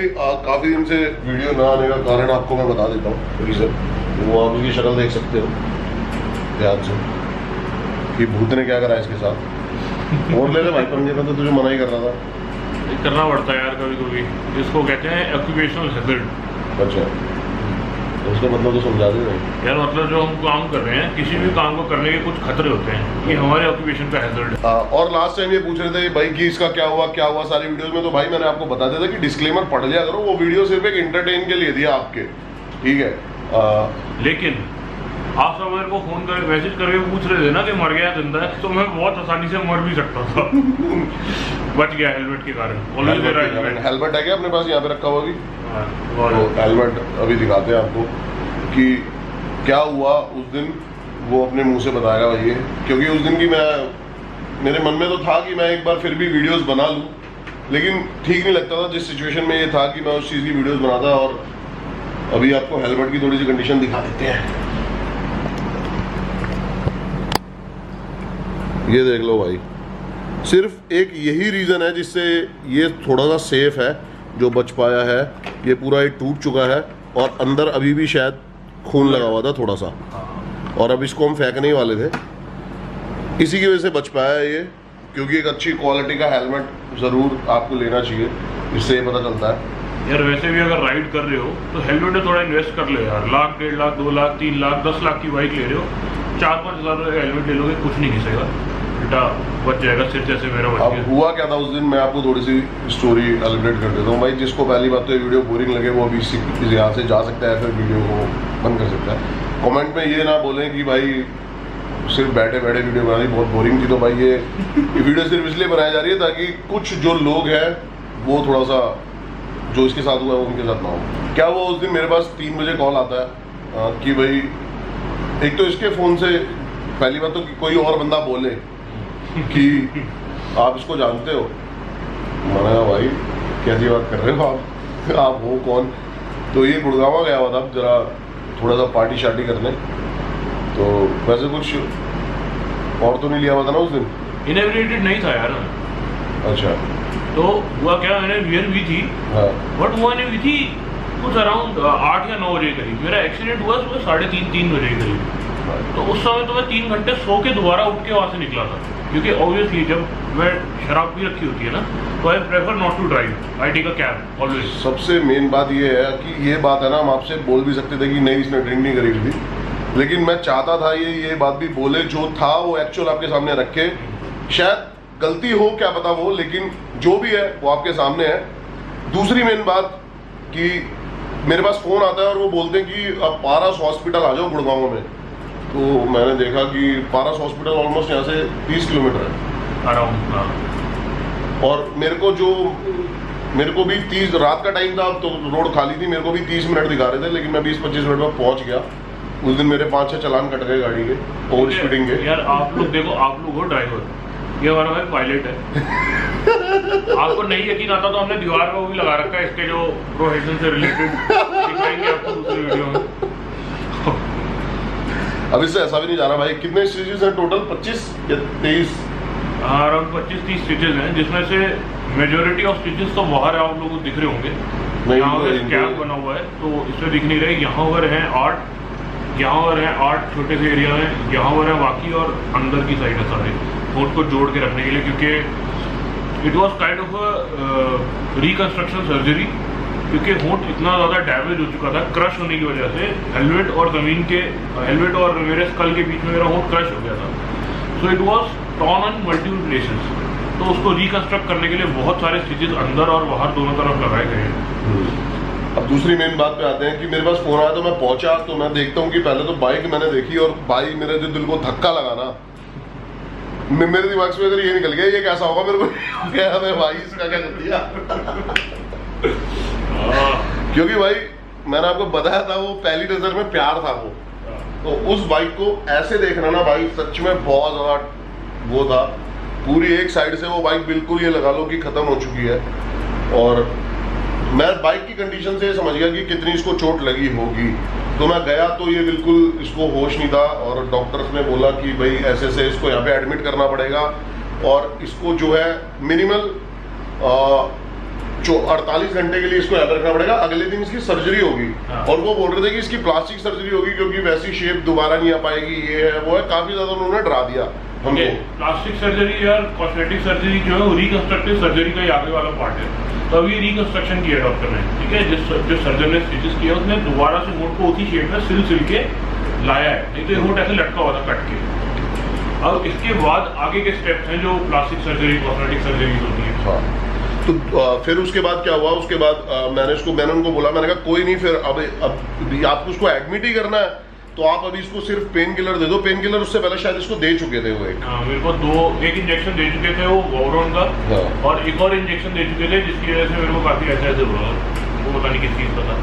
भाई काफी दिन से वीडियो ना आने का कारण आपको मैं बता देता हूँ रीजन। वो आप उसकी शक्ल देख सकते हो ध्यान से कि भूत ने क्या करा इसके साथ। और ले ले भाई पंजे में, तो तुझे मना ही कर रहा था। करना पड़ता है यार कभी कभी, जिसको कहते हैं ऑक्यूपेशनल हैजर्ड। अच्छा, तो उसका मतलब तो समझा दे भाई। यार मतलब जो हम काम कर रहे हैं, किसी भी काम को करने के कुछ खतरे होते हैं, ये हमारे ऑक्यूपेशन का हैजर्ड है। और लास्ट टाइम ये पूछ रहे थे भाई कि इसका क्या हुआ सारी वीडियोस में, तो भाई मैंने आपको बता दिया था कि डिस्क्लेमर पढ़ लिया करो, वो वीडियो सिर्फ एक एंटरटेन के लिए दिया आपके, ठीक है। लेकिन आप सब मेरे को फोन कर मैसेज करके पूछ रहे थे ना कि मर गया जिंदा है, तो मैं बहुत आसानी से मर भी सकता था। बच गया हेलमेट के कारण। हेलमेट है क्या अपने पास यहाँ पे रखा हुआ? तो हेलमेट अभी दिखाते हैं आपको कि क्या हुआ उस दिन, वो अपने मुंह से बताएगा भाई, क्योंकि उस दिन की मेरे मन में तो था कि मैं एक बार फिर भी वीडियोस बना लूं, लेकिन ठीक नहीं लगता था जिस सिचुएशन में ये था कि मैं उस चीज़ की वीडियोस बनाता। और अभी आपको हेलमेट की थोड़ी सी कंडीशन दिखा देते हैं। ये देख लो भाई, सिर्फ एक यही रीज़न है जिससे ये थोड़ा सा सेफ है, जो बच पाया है। ये पूरा एक टूट चुका है और अंदर अभी भी शायद खून लगा हुआ था थोड़ा सा, और अब इसको हम फेंकने ही वाले थे। इसी की वजह से बच पाया है ये, क्योंकि एक अच्छी क्वालिटी का हेलमेट ज़रूर आपको लेना चाहिए, इससे ये पता चलता है। यार वैसे भी अगर राइड कर रहे हो तो हेलमेट में थोड़ा इन्वेस्ट कर लो यार। 1 लाख, 1.5 लाख, 2 लाख, 3 लाख, 10 लाख की बाइक ले रहे हो, 4-5 हज़ार का हेलमेट ले लोगे, कुछ नहीं घिसेगा, बेटा बच जाएगा सिर जैसे मेरा बच गया। अब हुआ क्या था उस दिन, मैं आपको थोड़ी सी स्टोरी एलिब्रेट कर देता हूँ भाई। जिसको पहली बात तो ये वीडियो बोरिंग लगे वो अभी यहाँ से जा सकता है, फिर वीडियो को बंद कर सकता है। कमेंट में ये ना बोलें कि भाई सिर्फ बैठे बैठे वीडियो बना रही, बहुत बोरिंग थी। तो भाई ये वीडियो सिर्फ इसलिए बनाई जा रही है ताकि कुछ जो लोग हैं वो थोड़ा सा जो इसके साथ हुआ है उनके साथ ना हो। क्या हुआ उस दिन, मेरे पास 3 बजे कॉल आता है कि भाई एक तो इसके फ़ोन से पहली बात तो कोई और बंदा बोले कि आप इसको जानते हो। मैंने कहा भाई कैसी बात कर रहे हो आप हो कौन? तो ये गुड़गांव गया हुआ था जरा थोड़ा सा पार्टी शार्टी करने, तो वैसे कुछ और तो नहीं लिया हुआ था ना उस दिन। इनएबिलिटेड नहीं था यार। अच्छा, तो हुआ क्या, मैंने वियर भी थी, बट वो नहीं हुई थी कुछ अराउंड 8 या 9 बजे करीब। मेरा एक्सीडेंट हुआ सुबह 3:30 बजे करीब। तो उस समय तो मैं 3 घंटे सो के दोबारा उठ के वहाँ से निकला था, क्योंकि ऑब्वियसली जब मैं शराब भी रखी होती है ना, तो I prefer not to drive, I take a cab always. सबसे मेन बात ये है कि ये बात है ना, हम आपसे बोल भी सकते थे कि नहीं इसने ड्रिंक नहीं करी थी, लेकिन मैं चाहता था ये बात भी बोले, जो था वो एक्चुअल आपके सामने रखे। शायद गलती हो क्या पता वो, लेकिन जो भी है वो आपके सामने है। दूसरी मेन बात कि मेरे पास फ़ोन आता है और वो बोलते हैं कि अब पारस हॉस्पिटल आ जाओ गुड़गांव में। तो मैंने देखा कि पारस हॉस्पिटल ऑलमोस्ट यहाँ से 30 किलोमीटर है अराउंड। और मेरे को भी 30 रात का टाइम था, तो रोड खाली थी, मेरे को भी 30 मिनट दिखा रहे थे, लेकिन मैं 20-25 मिनट में पहुँच गया। उस दिन मेरे 5-6 चालान कट गए गाड़ी के, ओवर स्पीडिंग के। यार आप लोग देखो, आप लोग हो ड्राइवर, ये हमारा भाई पायलट है। आपको नहीं यकीन आता तो हमने दीवार पे वो भी लगा रखा है इसके जो प्रोफेशन से रिलेटेड, दिखाएंगे आपको दूसरी वीडियो में। अब इससे ऐसा भी नहीं जाना भाई। कितने स्टिचेस हैं टोटल? 25 या 23? अराउंड 25-30 स्टिचेस हैं, जिसमें से मेजोरिटी ऑफ स्टिचेस तो बाहर आप लोगों को दिख रहे होंगे। यहाँ पे स्कैब बना हुआ है तो इसमें दिख नहीं रहे। यहाँ पर हैं 8 छोटे से एरिया में, यहाँ पर है बाकी, और अंदर की साइड है सारे होंठ को जोड़ के रखने के लिए, क्योंकि it was kind of reconstruction surgery, क्योंकि होंठ इतना ज़्यादा डैमेज हो चुका था क्रश होने की वजह से। हेलमेट और मेरे स्कल के बीच में मेरा होंठ क्रश हो गया था, so it was torn on multiple places. तो उसको रिकन्स्ट्रक्ट करने के लिए बहुत सारे स्टिचेस अंदर और बाहर दोनों तरफ लगाए गए हैं। अब दूसरी मेन बात पे आते हैं कि मेरे पास फ़ोन आया तो मैं पहुंचा, तो मैं देखता हूँ कि पहले तो बाइक मैंने देखी, और भाई मेरे जो दिल को धक्का लगा ना, मेरे दिमाग से अगर ये निकल गया ये कैसा होगा मेरे को क्या है भाई, इसका क्या कर दिया। क्योंकि भाई मैंने आपको बताया था वो पहली नजर में प्यार था वो, तो उस बाइक को ऐसे देखना ना भाई, सच में बहुत ज्यादा वो था। पूरी एक साइड से वो बाइक बिल्कुल ये लगा लो कि खत्म हो चुकी है, और मैं बाइक की कंडीशन से समझ गया कि कितनी इसको चोट लगी होगी। तो मैं गया तो ये बिल्कुल इसको होश नहीं था, और डॉक्टर्स ने बोला कि भाई ऐसे से इसको यहाँ पे एडमिट करना पड़ेगा, और इसको जो है मिनिमल 48 घंटे के लिए इसको याद रखना पड़ेगा, अगले दिन इसकी सर्जरी होगी। हाँ। और वो बोल रहे थे कि इसकी प्लास्टिक सर्जरी होगी क्योंकि वैसी शेप दोबारा नहीं आ पाएगी, ये है वो है, काफी ज्यादा उन्होंने डरा दिया हमको। प्लास्टिक सर्जरी या कॉस्मेटिक सर्जरी जो है वो रिकंस्ट्रक्टिव सर्जरी का ही आगे वाला पार्ट है। तो अभी रिकंस्ट्रक्शन किया डॉक्टर ने, ठीक है, जो सर्जन ने स्टिचेस किया उसने दोबारा से होंठ को उसी शेप में सिल के लाया है, नहीं तो ये होंठ ऐसे लटका हुआ था कट के। अब इसके बाद आगे के स्टेप्स हैं जो प्लास्टिक सर्जरी कॉस्मेटिक सर्जरी होती है। हाँ, तो फिर उसके बाद क्या हुआ, उसके बाद मैंने उनको बोला, मैंने कहा कोई नहीं, फिर अब आपको उसको एडमिट ही करना है तो आप अभी इसको सिर्फ पेन किलर दे दो। पेन किलर उससे पहले शायद इसको दे चुके थे वो मेरे को एक इंजेक्शन दे चुके थे वो वोवरोन का। हाँ। और एक और इंजेक्शन दे चुके थे जिसकी वजह से मेरे को काफी ऐसा हुआ, वो पता नहीं किस चीज का था।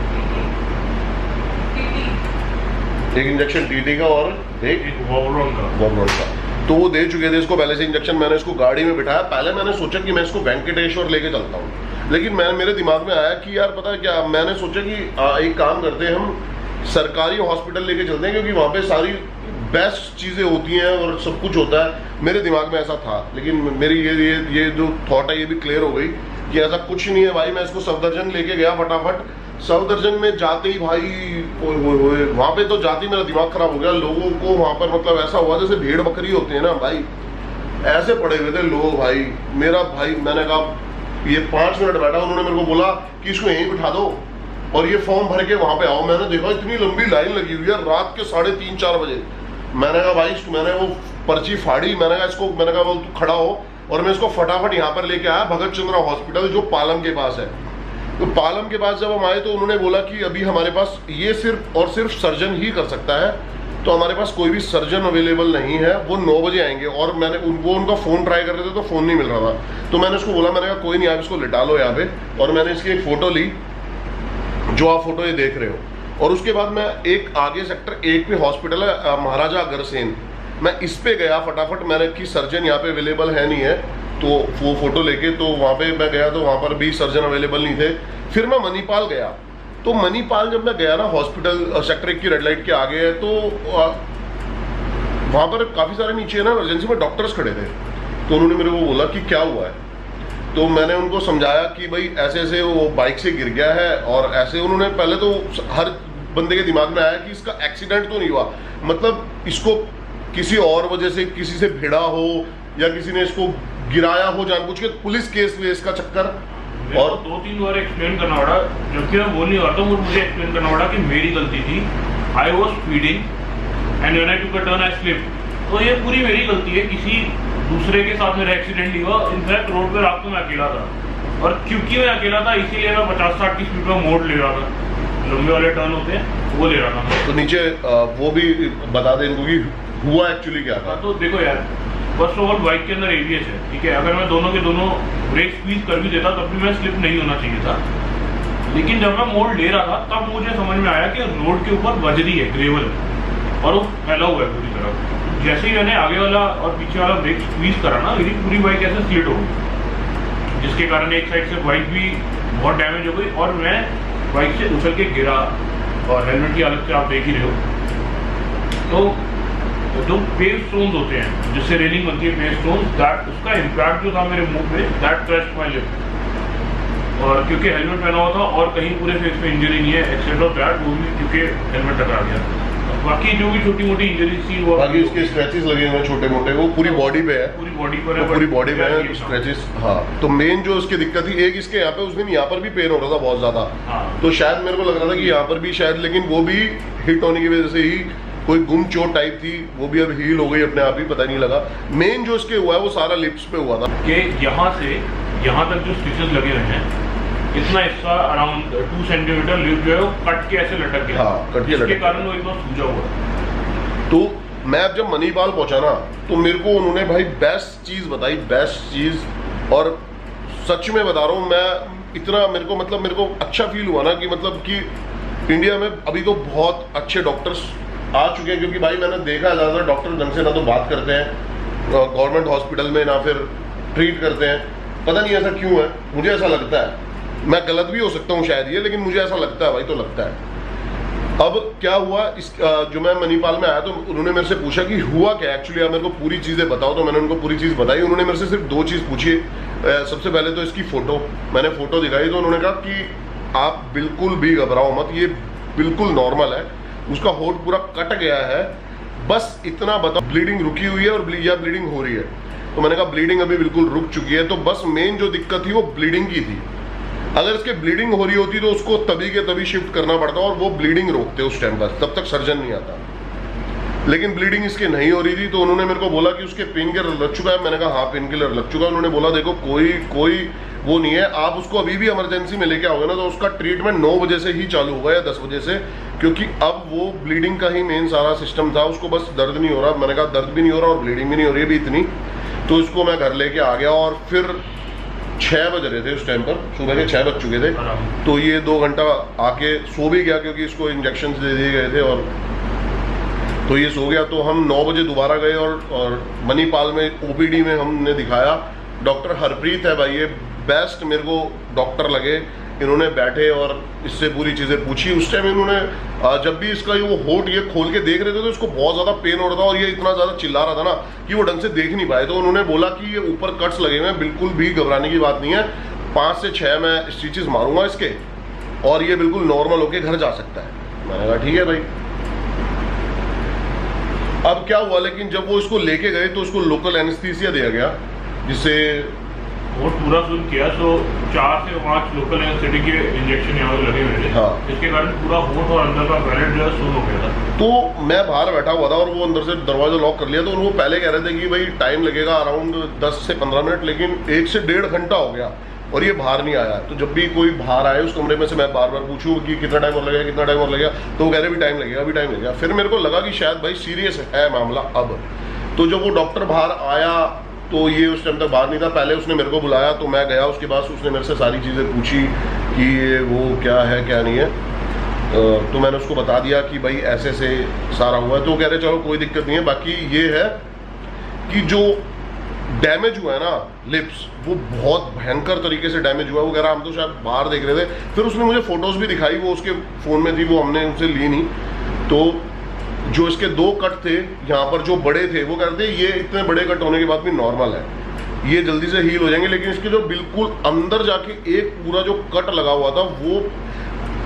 एक इंजेक्शन टीटी का और एक वोवरोन का तो वो दे चुके थे इसको पहले से इंजेक्शन। मैंने इसको गाड़ी में बिठाया, पहले मैंने सोचा कि मैं इसको वेंकटेश्वर लेके चलता हूँ, लेकिन मेरे दिमाग में आया कि यार पता है क्या, मैंने सोचा कि एक काम करते हैं, हम सरकारी हॉस्पिटल लेके चलते हैं क्योंकि वहाँ पे सारी बेस्ट चीज़ें होती हैं और सब कुछ होता है। मेरे दिमाग में ऐसा था, लेकिन मेरी ये जो थॉट है ये भी क्लियर हो गई कि ऐसा कुछ नहीं है भाई। मैं इसको सफदरजंग लेके गया फटाफट। सफदरजंग में जाते ही भाई वहाँ पे तो जाते ही मेरा दिमाग खराब हो गया। लोगों को वहाँ पर मतलब ऐसा हुआ जैसे भेड़ बकरी होते हैं ना भाई, ऐसे पड़े हुए थे लोग भाई। मेरा भाई, मैंने कहा ये 5 मिनट बैठा, उन्होंने मेरे को बोला कि इसको यहीं बिठा दो और ये फॉर्म भर के वहाँ पे आओ। मैंने देखा इतनी लंबी लाइन लगी हुई है रात के 3:30-4 बजे। मैंने कहा भाई, मैंने वो पर्ची फाड़ी, मैंने कहा बोल तू खड़ा हो, और मैं इसको फटाफट यहाँ पर लेके आया भगत चंद्रा हॉस्पिटल जो पालम के पास है। तो पालम के पास जब हम आए तो उन्होंने बोला कि अभी हमारे पास ये सिर्फ और सिर्फ सर्जन ही कर सकता है, तो हमारे पास कोई भी सर्जन अवेलेबल नहीं है, वो 9 बजे आएंगे। और मैंने उनका फ़ोन ट्राई कर रहे थे तो फ़ोन नहीं मिल रहा था। तो मैंने उसको बोला, मैंने कहा कोई नहीं, आप इसको लिटा लो यहाँ पे, और मैंने इसकी एक फ़ोटो ली जो आप फोटो ये देख रहे हो। और उसके बाद मैं एक आगे सेक्टर 1 पे हॉस्पिटल है महाराजा अग्रसेन, मैं इस पे गया फटाफट। मैंने कि सर्जन यहाँ पे अवेलेबल है नहीं है, तो वो फोटो लेके तो वहाँ पे मैं गया तो वहाँ पर भी सर्जन अवेलेबल नहीं थे। फिर मैं मणिपाल गया, तो मणिपाल जब मैं गया ना हॉस्पिटल सेक्टर 1 की रेड लाइट के आगे है, तो वहाँ पर काफ़ी सारे नीचे ना इमरजेंसी में डॉक्टर्स खड़े थे। तो उन्होंने मेरे को बोला कि क्या हुआ है, तो मैंने उनको समझाया कि भाई ऐसे ऐसे वो बाइक से गिर गया है, और ऐसे उन्होंने पहले तो हर बंदे के दिमाग में आया कि इसका एक्सीडेंट तो नहीं हुआ, मतलब इसको किसी और वजह से किसी से भिड़ा हो या किसी ने इसको गिराया हो जानबूझ के, पुलिस केस वेस का चक्कर। और 2-3 बार एक्सप्लेन करना पड़ा, जबकि मैं बोल नहीं रहा था, मुझे एक्सप्लेन करना पड़ा कि मेरी गलती थी, I was speeding and when I took a turn I slip. तो ये पूरी मेरी गलती है, किसी दूसरे के साथ मेरा एक्सीडेंट नहीं हुआ। इनफैक्ट रोड पे रात को मैं अकेला था, और क्योंकि मैं अकेला था इसीलिए मैं 50-60 की स्पीड में मोड़ ले रहा था, लंबे वाले टर्न होते हैं वो ले रहा था। तो नीचे वो भी बता दें इनको कि हुआ एक्चुअली क्या था। तो देखो यार, फर्स्ट ऑफ ऑल बाइक के अंदर ABS है, ठीक है, अगर मैं दोनों के दोनों ब्रेक स्क्वीज कर भी देता तब भी मैं स्लिप नहीं होना चाहिए था। लेकिन जब मैं मोड़ ले रहा था तब मुझे समझ में आया कि रोड के ऊपर बजरी है, ग्रेवल, और वो फैला हुआ है पूरी तरह। जैसे ही मैंने आगे वाला और पीछे वाला ब्रेक स्क्वीज करा ना, मेरी पूरी बाइक ऐसे स्लिट हो गई, जिसके कारण एक साइड से बाइक भी बहुत डैमेज हो गई और मैं बाइक से उछल के गिरा। और हेलमेट की हालत से आप देख ही रहे हो। तो जो पेव स्टोन्स होते हैं जिससे रेलिंग बनती है, पेव स्टोन्स, दैट उसका इम्पैक्ट जो था मेरे मुंह पे, दैट क्रश्ड माय लिप। और क्योंकि हेलमेट पहना हुआ था और कहीं पूरे फेस पे इंजरी नहीं है एक्सेप्ट ऑफ दैट, वो भी क्योंकि हेलमेट टकरा गया। बाकी जो भी छोटी मोटी इंजरीज थी वो, बाकी उसके स्क्रैचेस लगे हुए छोटे मोटे, वो पूरी बॉडी पे है, पूरी बॉडी पर है, पूरी बॉडी में है स्क्रैचेस। हाँ, तो मेन जो उसकी दिक्कत थी, एक इसके यहाँ पे उस दिन यहाँ पर भी पेन हो रहा था बहुत ज्यादा। हाँ। तो शायद मेरे को लग रहा था कि यहाँ पर भी शायद, लेकिन वो भी हिट होने की वजह से ही कोई गुम चोट टाइप थी, वो भी अब हील हो गई अपने आप ही, पता नहीं लगा। मेन जो इसके हुआ है वो सारा लिप्स पे हुआ था कि यहाँ से यहाँ तक जो स्टिचेस लगे हुए हैं, इतना हिस्सा अराउंड 2 सेंटीमीटर लिप जो है वो कट के ऐसे लटक गया। हाँ, कट के लटक, इसके कारण वो एकदम सूजा हुआ। तो मैं अब जब मणिपाल पहुंचा ना, तो मेरे को उन्होंने भाई बेस्ट चीज़ बताई, बेस्ट चीज़। और सच में बता रहा हूँ, मैं इतना मेरे को अच्छा फील हुआ ना कि मतलब कि इंडिया में अभी तो बहुत अच्छे डॉक्टर्स आ चुके हैं। क्योंकि भाई मैंने देखा ज़्यादातर डॉक्टर ढंग से ना तो बात करते हैं गवर्नमेंट हॉस्पिटल में, ना फिर ट्रीट करते हैं। पता नहीं ऐसा क्यों है, मुझे ऐसा लगता है, मैं गलत भी हो सकता हूँ शायद ये, लेकिन मुझे ऐसा लगता है भाई, तो लगता है। अब क्या हुआ, इस जो मैं मणिपाल में आया तो उन्होंने मेरे से पूछा कि हुआ क्या एक्चुअली, आप मेरे को पूरी चीज़ें बताओ। तो मैंने उनको पूरी चीज़ बताई। उन्होंने मेरे से सिर्फ 2 चीज़ पूछी। सबसे पहले तो इसकी फ़ोटो, मैंने फ़ोटो दिखाई तो उन्होंने कहा कि आप बिल्कुल भी घबराओ मत, ये बिल्कुल नॉर्मल है। उसका होंठ पूरा कट गया है, बस इतना बताओ ब्लीडिंग रुकी हुई है और या ब्लीडिंग हो रही है। तो मैंने कहा ब्लीडिंग अभी बिल्कुल रुक चुकी है, तो बस मेन जो दिक्कत थी वो ब्लीडिंग की थी। अगर इसके ब्लीडिंग हो रही होती तो उसको तभी के तभी शिफ्ट करना पड़ता और वो ब्लीडिंग रोकते उस टाइम पर, तब तक सर्जन नहीं आता। लेकिन ब्लीडिंग इसके नहीं हो रही थी, तो उन्होंने मेरे को बोला कि उसके पेन किलर लग चुका है। मैंने कहा हाँ पेन किलर लग चुका है। उन्होंने बोला देखो कोई वो नहीं है, आप उसको अभी भी इमरजेंसी में लेके आओगे ना तो उसका ट्रीटमेंट 9 बजे से ही चालू होगा या 10 बजे से, क्योंकि अब वो ब्लीडिंग का ही मेन सारा सिस्टम था। उसको बस दर्द नहीं हो रहा। मैंने कहा दर्द भी नहीं हो रहा और ब्लीडिंग भी नहीं हो रही है भी इतनी। तो इसको मैं घर लेके आ गया और फिर 6 बज रहे थे उस टाइम पर, सुबह के 6 बज चुके थे। तो ये 2 घंटा आके सो भी गया क्योंकि इसको इंजेक्शन दे दिए गए थे और तो ये सो गया। तो हम 9 बजे दोबारा गए और मणिपाल में ओपीडी में हमने दिखाया। डॉक्टर हरप्रीत है भाई, ये बेस्ट मेरे को डॉक्टर लगे। इन्होंने बैठे और इससे पूरी चीज़ें पूछी। उस टाइम इन्होंने जब भी इसका वो होंठ ये खोल के देख रहे थे तो इसको बहुत ज़्यादा पेन हो रहा था और ये इतना ज़्यादा चिल्ला रहा था ना कि वो ढंग से देख नहीं पाए। तो उन्होंने बोला कि ये ऊपर कट्स लगे हुए हैं, बिल्कुल भी घबराने की बात नहीं है, 5 से 6 मैं स्टिचेस मारूंगा इसके और ये बिल्कुल नॉर्मल होके घर जा सकता है। मैंने कहा ठीक है भाई। अब क्या हुआ, लेकिन जब वो इसको लेके गए तो उसको लोकल एनेस्थीसिया दिया गया, जिससे और पूरा सुन किया तो 4 से 5 लोकल एनेस्थेटिक के इंजेक्शन यहाँ लगे हुए थे। हाँ। इसके कारण पूरा होंठ और अंदर का पैलेट जो है सुन हो गया था। तो मैं बाहर बैठा हुआ था और वो अंदर से दरवाजा लॉक कर लिया। तो वो पहले कह रहे थे कि भाई टाइम लगेगा अराउंड 10 से 15 मिनट, लेकिन 1 से 1.5 घंटा हो गया और ये बाहर नहीं आया। तो जब भी कोई बाहर आए उस कमरे में से मैं बार बार पूछूं कि कितना टाइम और लगेगा, कितना टाइम और लगेगा, तो वो कह रहे भी टाइम लगेगा, अभी टाइम लगेगा। फिर मेरे को लगा कि शायद भाई सीरियस है मामला अब। तो जब वो डॉक्टर बाहर आया तो ये उस टाइम तक बाहर नहीं था। पहले उसने मेरे को बुलाया तो मैं गया, उसके बाद उसने मेरे से सारी चीज़ें पूछी कि ये वो क्या है क्या नहीं है। तो मैंने उसको बता दिया कि भाई ऐसे से सारा हुआ है। तो वो कह रहे चलो कोई दिक्कत नहीं है, बाकी ये है कि जो डैमेज हुआ है ना लिप्स, वो बहुत भयंकर तरीके से डैमेज हुआ है। वो कह रहा हम तो शायद बाहर देख रहे थे। फिर उसने मुझे फोटोज़ भी दिखाई, वो उसके फ़ोन में थी, वो हमने उनसे ली नहीं। तो जो इसके 2 कट थे यहाँ पर जो बड़े थे, वो कहते ये इतने बड़े कट होने के बाद भी नॉर्मल है, ये जल्दी से हील हो जाएंगे। लेकिन इसके जो बिल्कुल अंदर जाके एक पूरा जो कट लगा हुआ था, वो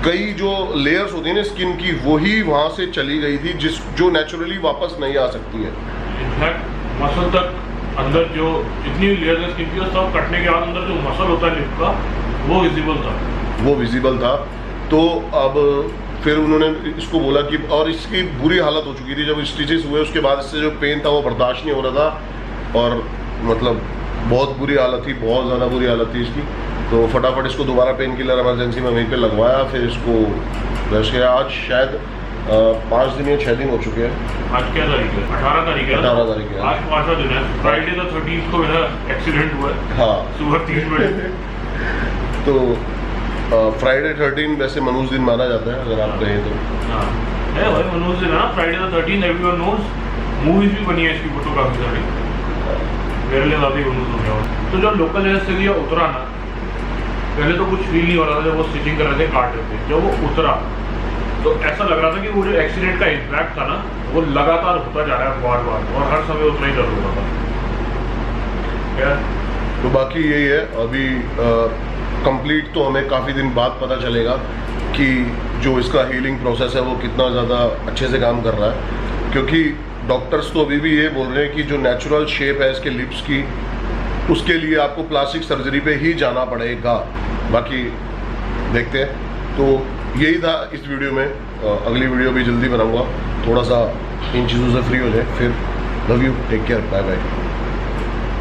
कई जो लेयर्स होती है ना स्किन की, वही वहाँ से चली गई थी, जो नेचुरली वापस नहीं आ सकती है। इनफैक्ट मसल तक अंदर जो जितनी लेयर है स्किन की, सब कटने के बाद अंदर जो मसल होता है लिप का, वो विजिबल था। तो अब फिर उन्होंने इसको बोला कि, और इसकी बुरी हालत हो चुकी थी जब स्टिचेस हुए, उसके बाद इससे जो पेन था वो बर्दाश्त नहीं हो रहा था और मतलब बहुत बुरी हालत थी, बहुत ज़्यादा बुरी हालत थी इसकी। तो फटाफट इसको दोबारा पेन किलर इमरजेंसी में वहीं पे लगवाया। फिर इसको वैसे आज शायद 5 दिन या 6 दिन हो चुके हैं। आज क्या तारीख है? 18 तारीख है। 18 तारीख है। आज 5वां दिन है। फ्राइडे द 13th को मेरा एक्सीडेंट हुआ है। हाँ, सुबह 3 बजे। तो फ्राइडे 13 वैसे मनूज दिन माना जाता है अगर आप कहें तो। हाँ है भाई मनूज दिन ना, Friday the 13th everyone knows. Movies भी बनी है इसकी, फोटो काफी सारी, मेरे लिए ज़्यादा मनूज हो गया। तो जब लोकल एनेस्थीसिया उतरा ना, पहले तो कुछ फील नहीं हो रहा था जब वो स्टिचिंग कर रहे थे, काट रहे थे। जब वो उतरा तो ऐसा लग रहा था कि वो जो एक्सीडेंट का इम्पैक्ट था ना, वो लगातार होता जा रहा है बार बार, और हर समय उतना ही दर्द होता था। क्या तो बाकी यही है, अभी कंप्लीट तो हमें काफ़ी दिन बाद पता चलेगा कि जो इसका हीलिंग प्रोसेस है वो कितना ज़्यादा अच्छे से काम कर रहा है, क्योंकि डॉक्टर्स तो अभी भी ये बोल रहे हैं कि जो नेचुरल शेप है इसके लिप्स की, उसके लिए आपको प्लास्टिक सर्जरी पे ही जाना पड़ेगा। बाकी देखते हैं। तो यही था इस वीडियो में। अगली वीडियो भी जल्दी बनाऊंगा, थोड़ा सा इन चीज़ों से फ्री हो जाए। फिर love you, take care, bye bye.